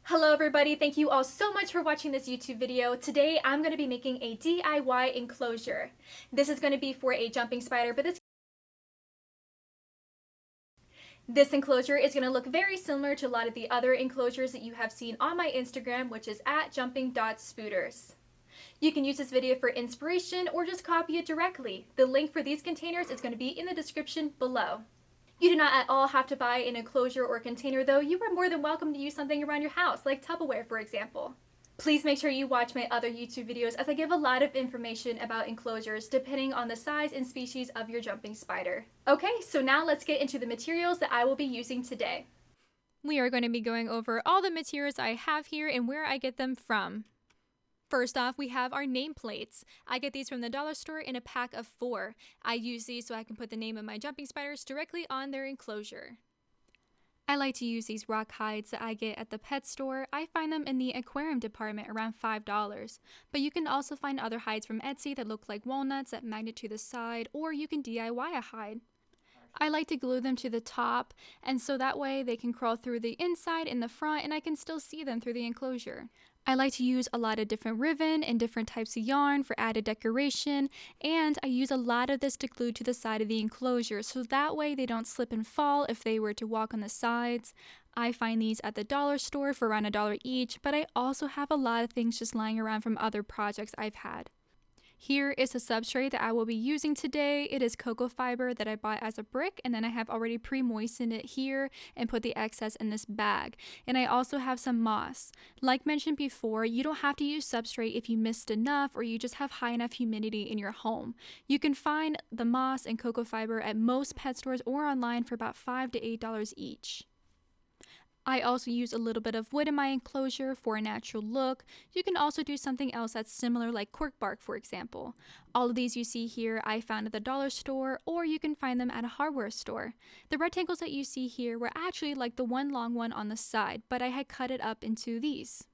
Hello everybody, thank you all so much for watching this YouTube video. Today I'm going to be making a DIY enclosure. This is going to be for a jumping spider, but this enclosure is going to look very similar to a lot of the other enclosures that you have seen on my Instagram, which is at jumping.spooters. You can use this video for inspiration or just copy it directly. The link for these containers is going to be in the description below. You do not at all have to buy an enclosure or container though. You are more than welcome to use something around your house, like Tupperware for example. Please make sure you watch my other YouTube videos as I give a lot of information about enclosures depending on the size and species of your jumping spider. Okay, so now let's get into the materials that I will be using today. We are going to be going over all the materials I have here and where I get them from. First off, we have our nameplates. I get these from the dollar store in a pack of 4. I use these so I can put the name of my jumping spiders directly on their enclosure. I like to use these rock hides that I get at the pet store. I find them in the aquarium department around $5. But you can also find other hides from Etsy that look like walnuts that magnet to the side, or you can DIY a hide. I like to glue them to the top, and so that way they can crawl through the inside and the front and I can still see them through the enclosure. I like to use a lot of different ribbon and different types of yarn for added decoration, and I use a lot of this to glue to the side of the enclosure so that way they don't slip and fall if they were to walk on the sides. I find these at the dollar store for around $1 each, but I also have a lot of things just lying around from other projects I've had. Here is the substrate that I will be using today. It is cocoa fiber that I bought as a brick, and then I have already pre-moistened it here and put the excess in this bag. And I also have some moss. Like mentioned before, you don't have to use substrate if you missed enough or you just have high enough humidity in your home. You can find the moss and cocoa fiber at most pet stores or online for about $5 to $8 each. I also use a little bit of wood in my enclosure for a natural look. You can also do something else that's similar, like cork bark for example. All of these you see here I found at the dollar store, or you can find them at a hardware store. The rectangles that you see here were actually like the one long one on the side, but I had cut it up into these.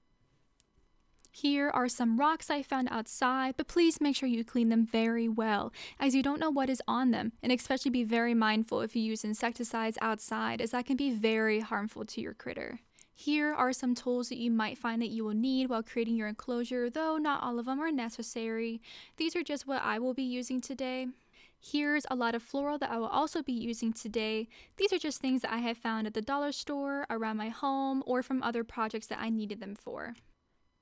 Here are some rocks I found outside, but please make sure you clean them very well, as you don't know what is on them, and especially be very mindful if you use insecticides outside, as that can be very harmful to your critter. Here are some tools that you might find that you will need while creating your enclosure, though not all of them are necessary. These are just what I will be using today. Here's a lot of floral that I will also be using today. These are just things that I have found at the dollar store, around my home, or from other projects that I needed them for.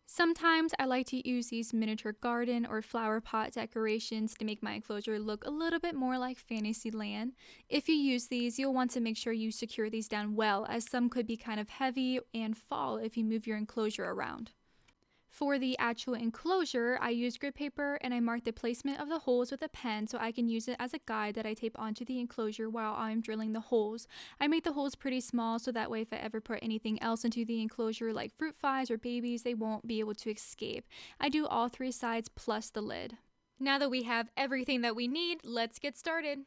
Sometimes I like to use these miniature garden or flower pot decorations to make my enclosure look a little bit more like Fantasyland. If you use these, you'll want to make sure you secure these down well, as some could be kind of heavy and fall if you move your enclosure around. For the actual enclosure, I use grid paper and I mark the placement of the holes with a pen so I can use it as a guide that I tape onto the enclosure while I'm drilling the holes. I make the holes pretty small so that way if I ever put anything else into the enclosure like fruit flies or babies, they won't be able to escape. I do all 3 sides plus the lid. Now that we have everything that we need, let's get started.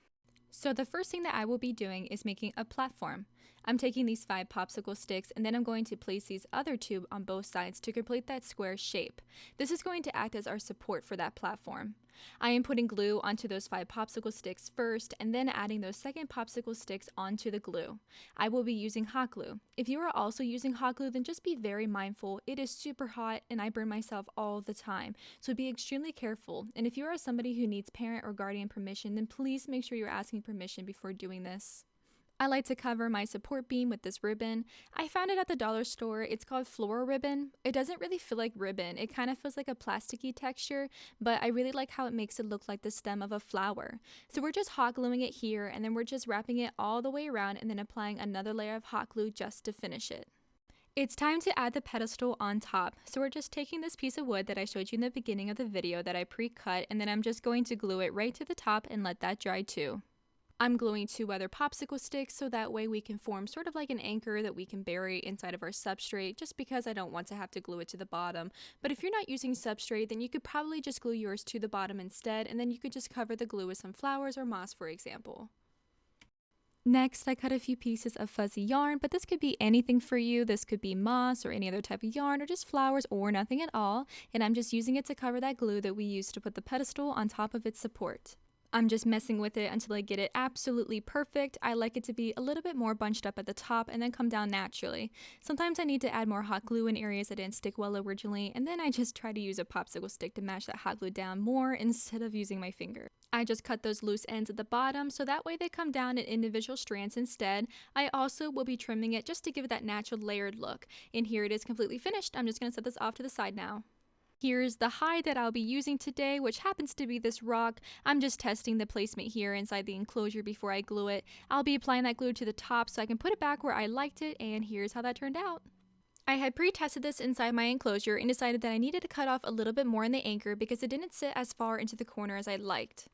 So the first thing that I will be doing is making a platform. I'm taking these 5 popsicle sticks and then I'm going to place these other 2 on both sides to complete that square shape. This is going to act as our support for that platform. I am putting glue onto those 5 popsicle sticks first and then adding those second popsicle sticks onto the glue. I will be using hot glue. If you are also using hot glue, then just be very mindful. It is super hot and I burn myself all the time, so be extremely careful. And if you are somebody who needs parent or guardian permission, then please make sure you're asking permission before doing this. I like to cover my support beam with this ribbon. I found it at the dollar store. It's called floral ribbon. It doesn't really feel like ribbon. It kind of feels like a plasticky texture, but I really like how it makes it look like the stem of a flower. So we're just hot gluing it here, and then we're just wrapping it all the way around and then applying another layer of hot glue just to finish it. It's time to add the pedestal on top. So we're just taking this piece of wood that I showed you in the beginning of the video that I pre-cut, and then I'm just going to glue it right to the top and let that dry too. I'm gluing 2 other popsicle sticks so that way we can form sort of like an anchor that we can bury inside of our substrate, just because I don't want to have to glue it to the bottom. But if you're not using substrate, then you could probably just glue yours to the bottom instead, and then you could just cover the glue with some flowers or moss, for example. Next, I cut a few pieces of fuzzy yarn, but this could be anything for you. This could be moss or any other type of yarn, or just flowers or nothing at all, and I'm just using it to cover that glue that we used to put the pedestal on top of its support. I'm just messing with it until I get it absolutely perfect. I like it to be a little bit more bunched up at the top and then come down naturally. Sometimes I need to add more hot glue in areas that didn't stick well originally, and then I just try to use a popsicle stick to mash that hot glue down more instead of using my finger. I just cut those loose ends at the bottom so that way they come down in individual strands instead. I also will be trimming it just to give it that natural layered look. And here it is completely finished. I'm just going to set this off to the side now. Here's the hide that I'll be using today, which happens to be this rock. I'm just testing the placement here inside the enclosure before I glue it. I'll be applying that glue to the top so I can put it back where I liked it, and here's how that turned out. I had pre-tested this inside my enclosure and decided that I needed to cut off a little bit more in the anchor because it didn't sit as far into the corner as I liked.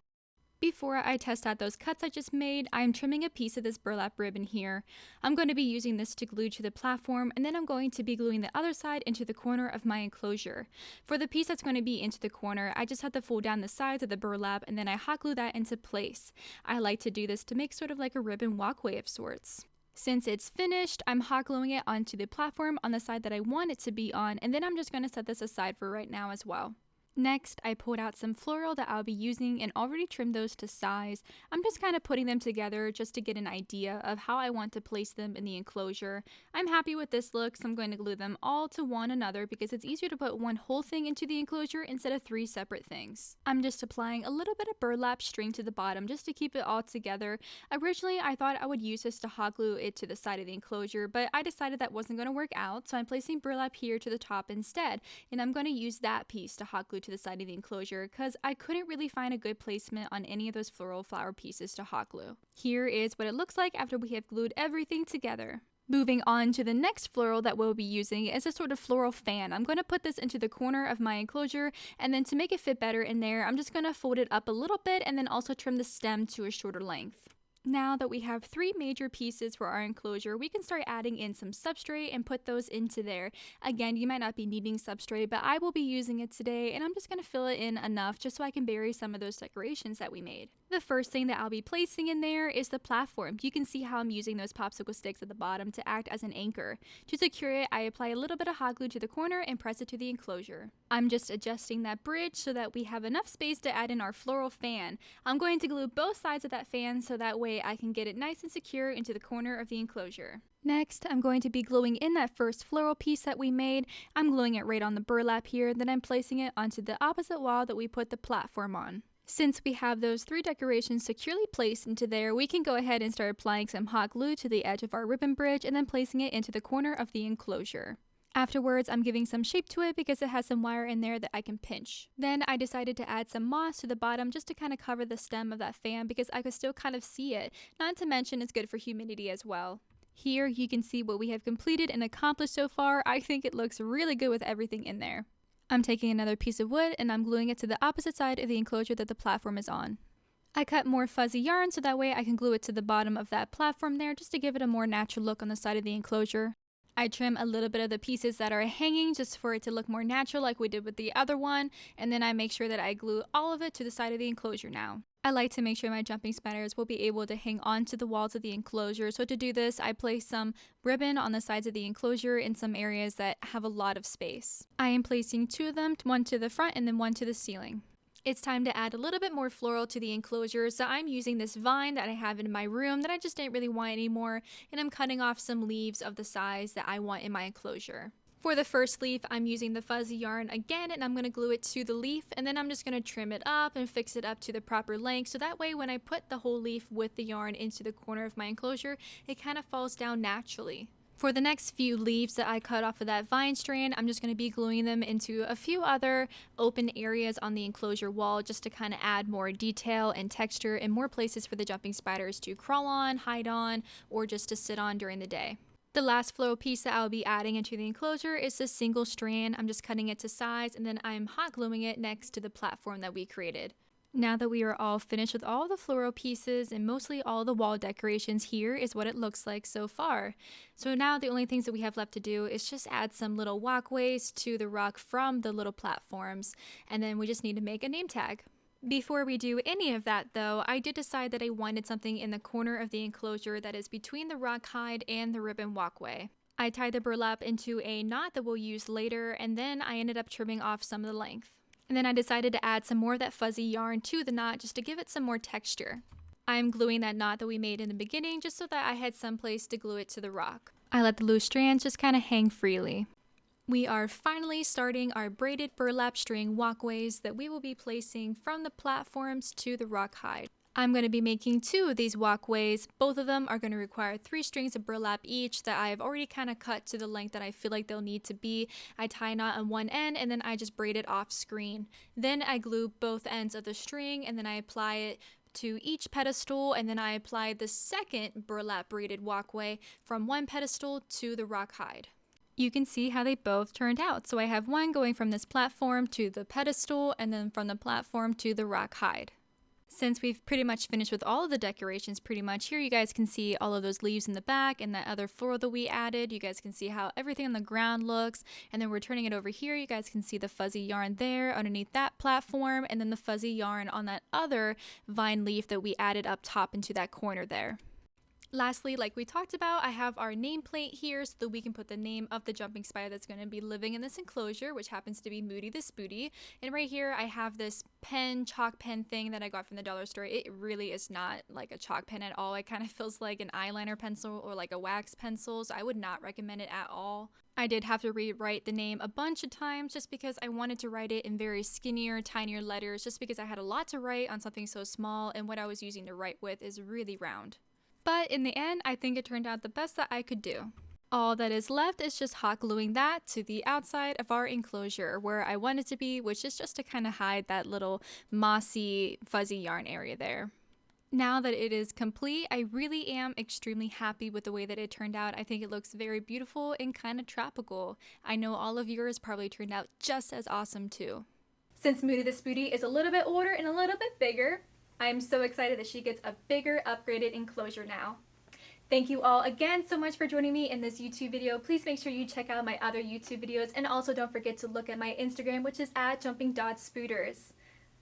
Before I test out those cuts I just made, I'm trimming a piece of this burlap ribbon here. I'm going to be using this to glue to the platform, and then I'm going to be gluing the other side into the corner of my enclosure. For the piece that's going to be into the corner, I just have to fold down the sides of the burlap and then I hot glue that into place. I like to do this to make sort of like a ribbon walkway of sorts. Since it's finished, I'm hot gluing it onto the platform on the side that I want it to be on, and then I'm just going to set this aside for right now as well. Next, I pulled out some floral that I'll be using and already trimmed those to size. I'm just kind of putting them together just to get an idea of how I want to place them in the enclosure. I'm happy with this look, so I'm going to glue them all to one another because it's easier to put one whole thing into the enclosure instead of three separate things. I'm just applying a little bit of burlap string to the bottom just to keep it all together. Originally, I thought I would use this to hot glue it to the side of the enclosure, but I decided that wasn't going to work out, so I'm placing burlap here to the top instead, and I'm going to use that piece to hot glue to the side of the enclosure because I couldn't really find a good placement on any of those floral flower pieces to hot glue. Here is what it looks like after we have glued everything together. Moving on to the next floral that we'll be using is a sort of floral fan. I'm going to put this into the corner of my enclosure, and then to make it fit better in there, I'm just going to fold it up a little bit and then also trim the stem to a shorter length. Now that we have three major pieces for our enclosure, we can start adding in some substrate and put those into there. Again, you might not be needing substrate, but I will be using it today, and I'm just going to fill it in enough just so I can bury some of those decorations that we made. The first thing that I'll be placing in there is the platform. You can see how I'm using those popsicle sticks at the bottom to act as an anchor. To secure it, I apply a little bit of hot glue to the corner and press it to the enclosure. I'm just adjusting that bridge so that we have enough space to add in our floral fan. I'm going to glue both sides of that fan so that way I can get it nice and secure into the corner of the enclosure. Next, I'm going to be gluing in that first floral piece that we made. I'm gluing it right on the burlap here, then I'm placing it onto the opposite wall that we put the platform on. Since we have those three decorations securely placed into there, we can go ahead and start applying some hot glue to the edge of our ribbon bridge and then placing it into the corner of the enclosure. Afterwards, I'm giving some shape to it because it has some wire in there that I can pinch. Then I decided to add some moss to the bottom just to kind of cover the stem of that fan because I could still kind of see it. Not to mention it's good for humidity as well. Here you can see what we have completed and accomplished so far. I think it looks really good with everything in there. I'm taking another piece of wood and I'm gluing it to the opposite side of the enclosure that the platform is on. I cut more fuzzy yarn so that way I can glue it to the bottom of that platform there just to give it a more natural look on the side of the enclosure. I trim a little bit of the pieces that are hanging just for it to look more natural like we did with the other one, and then I make sure that I glue all of it to the side of the enclosure now. I like to make sure my jumping spiders will be able to hang onto the walls of the enclosure, so to do this I place some ribbon on the sides of the enclosure in some areas that have a lot of space. I am placing two of them, one to the front and then one to the ceiling. It's time to add a little bit more floral to the enclosure, so I'm using this vine that I have in my room that I just didn't really want anymore, and I'm cutting off some leaves of the size that I want in my enclosure. For the first leaf, I'm using the fuzzy yarn again, and I'm going to glue it to the leaf, and then I'm just going to trim it up and fix it up to the proper length, so that way when I put the whole leaf with the yarn into the corner of my enclosure, it kind of falls down naturally. For the next few leaves that I cut off of that vine strand, I'm just going to be gluing them into a few other open areas on the enclosure wall just to kind of add more detail and texture and more places for the jumping spiders to crawl on, hide on, or just to sit on during the day. The last floral piece that I'll be adding into the enclosure is this single strand. I'm just cutting it to size and then I'm hot gluing it next to the platform that we created. Now that we are all finished with all the floral pieces and mostly all the wall decorations, here is what it looks like so far. So now the only things that we have left to do is just add some little walkways to the rock from the little platforms, and then we just need to make a name tag. Before we do any of that though, I did decide that I wanted something in the corner of the enclosure that is between the rock hide and the ribbon walkway. I tied the burlap into a knot that we'll use later, and then I ended up trimming off some of the length. And then I decided to add some more of that fuzzy yarn to the knot just to give it some more texture. I'm gluing that knot that we made in the beginning just so that I had some place to glue it to the rock. I let the loose strands just kind of hang freely. We are finally starting our braided burlap string walkways that we will be placing from the platforms to the rock hide. I'm going to be making 2 of these walkways. Both of them are going to require 3 strings of burlap each that I have already kind of cut to the length that I feel like they'll need to be. I tie a knot on one end and then I just braid it off screen. Then I glue both ends of the string and then I apply it to each pedestal, and then I apply the second burlap braided walkway from one pedestal to the rock hide. You can see how they both turned out. So I have one going from this platform to the pedestal and then from the platform to the rock hide. Since we've pretty much finished with all of the decorations pretty much, here you guys can see all of those leaves in the back and that other floral that we added. You guys can see how everything on the ground looks, and then we're turning it over here. You guys can see the fuzzy yarn there underneath that platform, and then the fuzzy yarn on that other vine leaf that we added up top into that corner there. Lastly, like we talked about, I have our nameplate here so that we can put the name of the jumping spider that's going to be living in this enclosure, which happens to be Moody the Spooty. And right here I have this chalk pen thing that I got from the dollar store. It really is not like a chalk pen at all. It kind of feels like an eyeliner pencil or like a wax pencil, so I would not recommend it at all. I did have to rewrite the name a bunch of times just because I wanted to write it in very skinnier, tinier letters, just because I had a lot to write on something so small and what I was using to write with is really round. But in the end, I think it turned out the best that I could do. All that is left is just hot gluing that to the outside of our enclosure where I want it to be, which is just to kind of hide that little mossy, fuzzy yarn area there. Now that it is complete, I really am extremely happy with the way that it turned out. I think it looks very beautiful and kind of tropical. I know all of yours probably turned out just as awesome too. Since Moody the Spooty is a little bit older and a little bit bigger, I am so excited that she gets a bigger upgraded enclosure now. Thank you all again so much for joining me in this YouTube video. Please make sure you check out my other YouTube videos and also don't forget to look at my Instagram, which is @jumping.spooters.